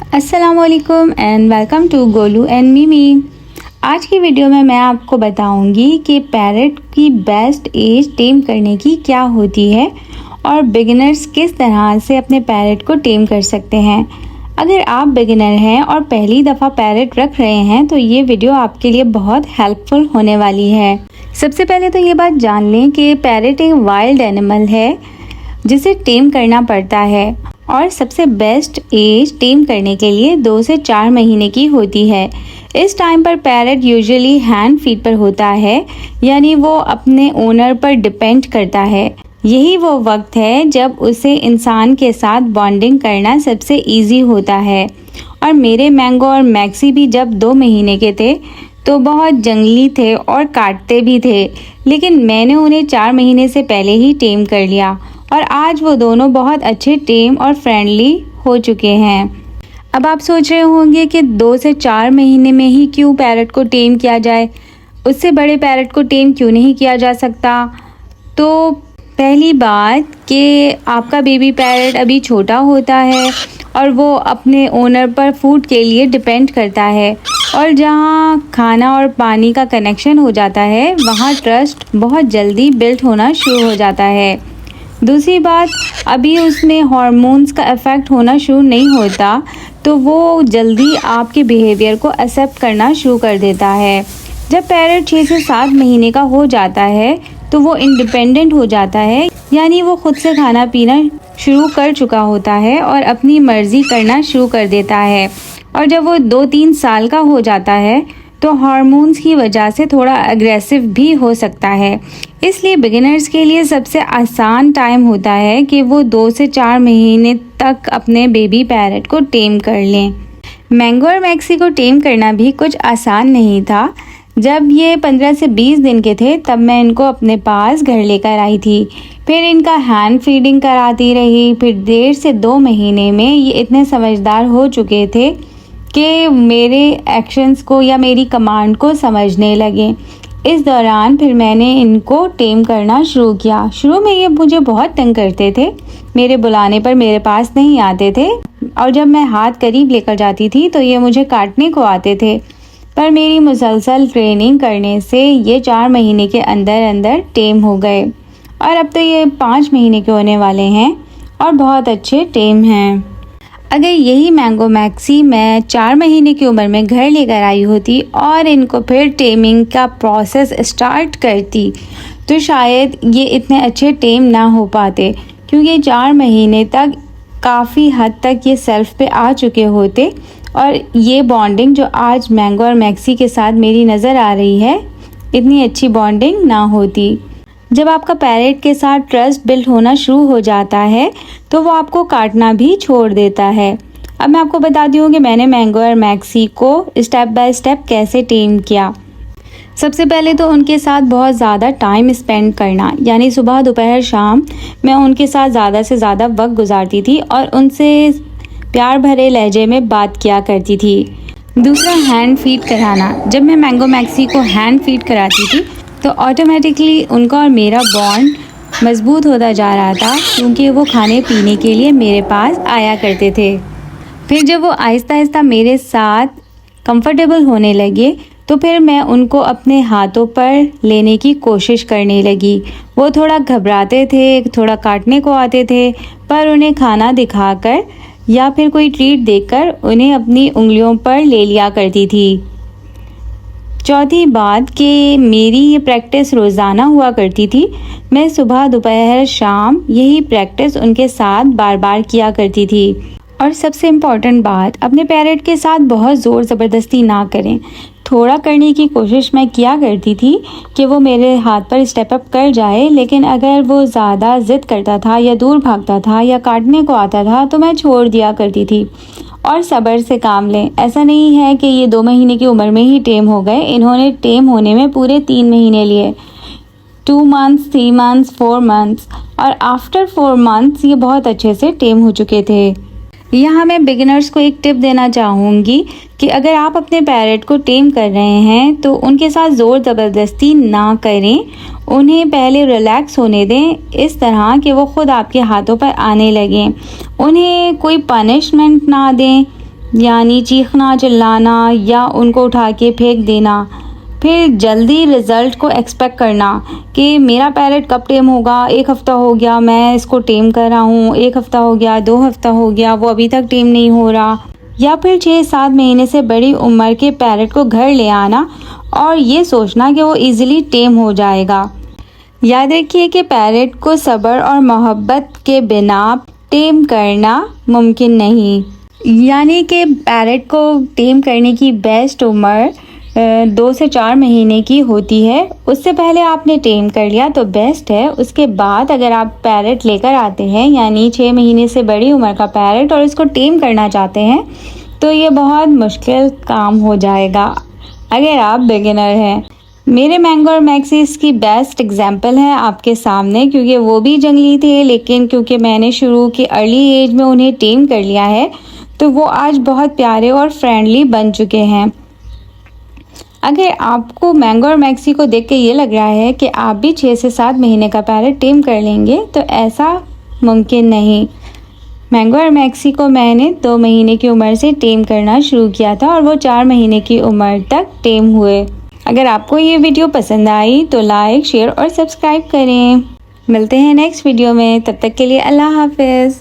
अस्सलामुअलैकुम and welcome to Golu and Mimi. आज की वीडियो में मैं आपको बताऊंगी कि पैरट की बेस्ट एज टेम करने की क्या होती है और बिगिनर्स किस तरह से अपने पैरट को टेम कर सकते हैं। अगर आप बिगिनर हैं और पहली दफ़ा पैरट रख रहे हैं तो ये वीडियो आपके लिए बहुत हेल्पफुल होने वाली है। सबसे पहले तो ये बात जान लें कि पैरट एक वाइल्ड एनिमल है जिसे टेम करना पड़ता है और सबसे बेस्ट एज टेम करने के लिए 2 से 4 महीने की होती है। इस टाइम पर पैरट यूजुअली हैंड फीड पर होता है, यानी वो अपने ओनर पर डिपेंड करता है। यही वो वक्त है जब उसे इंसान के साथ बॉन्डिंग करना सबसे इजी होता है। और मेरे मैंगो और मैक्सी भी जब 2 महीने के थे तो बहुत जंगली थे और काटते भी थे, लेकिन मैंने उन्हें 4 महीने से पहले ही टेम कर लिया और आज वो दोनों बहुत अच्छे टेम और फ्रेंडली हो चुके हैं। अब आप सोच रहे होंगे कि 2 से 4 महीने में ही क्यों पैरट को टेम किया जाए, उससे बड़े पैरट को टेम क्यों नहीं किया जा सकता। तो पहली बात कि आपका बेबी पैरट अभी छोटा होता है और वो अपने ओनर पर फूड के लिए डिपेंड करता है, और जहाँ खाना और पानी का कनेक्शन हो जाता है वहाँ ट्रस्ट बहुत जल्दी बिल्ड होना शुरू हो जाता है। दूसरी बात, अभी उसमें हार्मोन्स का इफ़ेक्ट होना शुरू नहीं होता, तो वो जल्दी आपके बिहेवियर को एक्सेप्ट करना शुरू कर देता है। जब पैरट 6 से 7 महीने का हो जाता है तो वो इंडिपेंडेंट हो जाता है, यानी वो खुद से खाना पीना शुरू कर चुका होता है और अपनी मर्ज़ी करना शुरू कर देता है। और जब वो 2-3 साल का हो जाता है तो हार्मोन्स की वजह से थोड़ा अग्रेसिव भी हो सकता है। इसलिए बिगिनर्स के लिए सबसे आसान टाइम होता है कि वो 2 से 4 महीने तक अपने बेबी पैरट को टेम कर लें। मैंगो और मैक्सी को टेम करना भी कुछ आसान नहीं था। जब ये 15 से 20 दिन के थे तब मैं इनको अपने पास घर लेकर आई थी, फिर इनका हैंड फीडिंग कराती रही। फिर 1.5 से 2 महीने में ये इतने समझदार हो चुके थे कि मेरे एक्शंस को या मेरी कमांड को समझने लगे। इस दौरान फिर मैंने इनको टेम करना शुरू किया। शुरू में ये मुझे बहुत तंग करते थे, मेरे बुलाने पर मेरे पास नहीं आते थे, और जब मैं हाथ करीब लेकर जाती थी तो ये मुझे काटने को आते थे। पर मेरी मुसलसल ट्रेनिंग करने से ये 4 महीने के अंदर अंदर टेम हो गए और अब तो ये 5 महीने के होने वाले हैं और बहुत अच्छे टेम हैं। अगर यही मैंगो मैक्सी मैं 4 महीने की उम्र में घर लेकर आई होती और इनको फिर टेमिंग का प्रोसेस स्टार्ट करती तो शायद ये इतने अच्छे टेम ना हो पाते, क्योंकि 4 महीने तक काफ़ी हद तक ये सेल्फ पे आ चुके होते और ये बॉन्डिंग जो आज मैंगो और मैक्सी के साथ मेरी नज़र आ रही है, इतनी अच्छी बॉन्डिंग ना होती। जब आपका पैरट के साथ ट्रस्ट बिल्ड होना शुरू हो जाता है तो वो आपको काटना भी छोड़ देता है। अब मैं आपको बताती हूँ कि मैंने मैंगो और मैक्सी को स्टेप बाय स्टेप कैसे टेम किया। सबसे पहले तो उनके साथ बहुत ज़्यादा टाइम स्पेंड करना, यानी सुबह दोपहर शाम मैं उनके साथ ज़्यादा से ज़्यादा वक्त गुजारती थी और उनसे प्यार भरे लहजे में बात किया करती थी। दूसरा, हैंड फीड कराना। जब मैं मैंगो मैक्सी को हैंड फीड कराती थी तो ऑटोमेटिकली उनका और मेरा बॉन्ड मज़बूत होता जा रहा था, क्योंकि वो खाने पीने के लिए मेरे पास आया करते थे। फिर जब वो आहिस्ता आहिस्ता मेरे साथ कंफर्टेबल होने लगे तो फिर मैं उनको अपने हाथों पर लेने की कोशिश करने लगी। वो थोड़ा घबराते थे, थोड़ा काटने को आते थे, पर उन्हें खाना दिखाकर या फिर कोई ट्रीट देकर उन्हें अपनी उंगलियों पर ले लिया करती थी। चौथी बात कि मेरी ये प्रैक्टिस रोज़ाना हुआ करती थी। मैं सुबह दोपहर शाम यही प्रैक्टिस उनके साथ बार बार किया करती थी। और सबसे इम्पॉर्टेंट बात, अपने पैरट के साथ बहुत ज़ोर ज़बरदस्ती ना करें। थोड़ा करने की कोशिश मैं किया करती थी कि वो मेरे हाथ पर स्टेप अप कर जाए, लेकिन अगर वो ज़्यादा ज़िद करता था या दूर भागता था या काटने को आता था तो मैं छोड़ दिया करती थी। और सब्र से काम लें। ऐसा नहीं है कि ये 2 महीने की उम्र में ही टेम हो गए, इन्होंने टेम होने में पूरे 3 महीने लिए। 2 मंथ्स, 3 मंथ्स, 4 मंथ्स, और आफ्टर 4 मंथ्स ये बहुत अच्छे से टेम हो चुके थे। यहाँ मैं बिगिनर्स को एक टिप देना चाहूँगी कि अगर आप अपने पैरट को टेम कर रहे हैं तो उनके साथ ज़ोर ज़बरदस्ती ना करें। उन्हें पहले रिलैक्स होने दें, इस तरह कि वो ख़ुद आपके हाथों पर आने लगें। उन्हें कोई पनिशमेंट ना दें, यानी चीखना चिल्लाना या उनको उठा के फेंक देना। फिर जल्दी रिज़ल्ट को एक्सपेक्ट करना कि मेरा पैरेट कब टेम होगा, 1 हफ़्ता हो गया मैं इसको टेम कर रहा हूँ, 1 हफ़्ता हो गया, 2 हफ़्ता हो गया, वो अभी तक टेम नहीं हो रहा। या फिर 6-7 महीने से बड़ी उम्र के पैरेट को घर ले आना और ये सोचना कि वो इजीली टेम हो जाएगा। याद रखिए कि पैरेट को सब्र और मोहब्बत के बिना टेम करना मुमकिन नहीं। यानी कि पैरेट को टेम करने की बेस्ट उम्र 2 से 4 महीने की होती है। उससे पहले आपने टेम कर लिया तो बेस्ट है। उसके बाद अगर आप पैरेट लेकर आते हैं यानी 6 महीने से बड़ी उम्र का पैरेट और इसको टेम करना चाहते हैं तो ये बहुत मुश्किल काम हो जाएगा अगर आप बिगिनर हैं। मेरे मैंगो और मैक्सी इसकी बेस्ट एग्जाम्पल है आपके सामने, क्योंकि वो भी जंगली थे लेकिन क्योंकि मैंने शुरू की अर्ली एज में उन्हें टेम कर लिया है तो वो आज बहुत प्यारे और फ्रेंडली बन चुके हैं। अगर आपको मैंगो और मैक्सी को देख के ये लग रहा है कि आप भी 6 से 7 महीने का पैरेट टेम कर लेंगे तो ऐसा मुमकिन नहीं। मैंगो और मैक्सी को मैंने 2 महीने की उम्र से टेम करना शुरू किया था और वो 4 महीने की उम्र तक टेम हुए। अगर आपको ये वीडियो पसंद आई तो लाइक, शेयर और सब्सक्राइब करें। मिलते हैं नेक्स्ट वीडियो में, तब तक के लिए अल्लाह हाफिज़।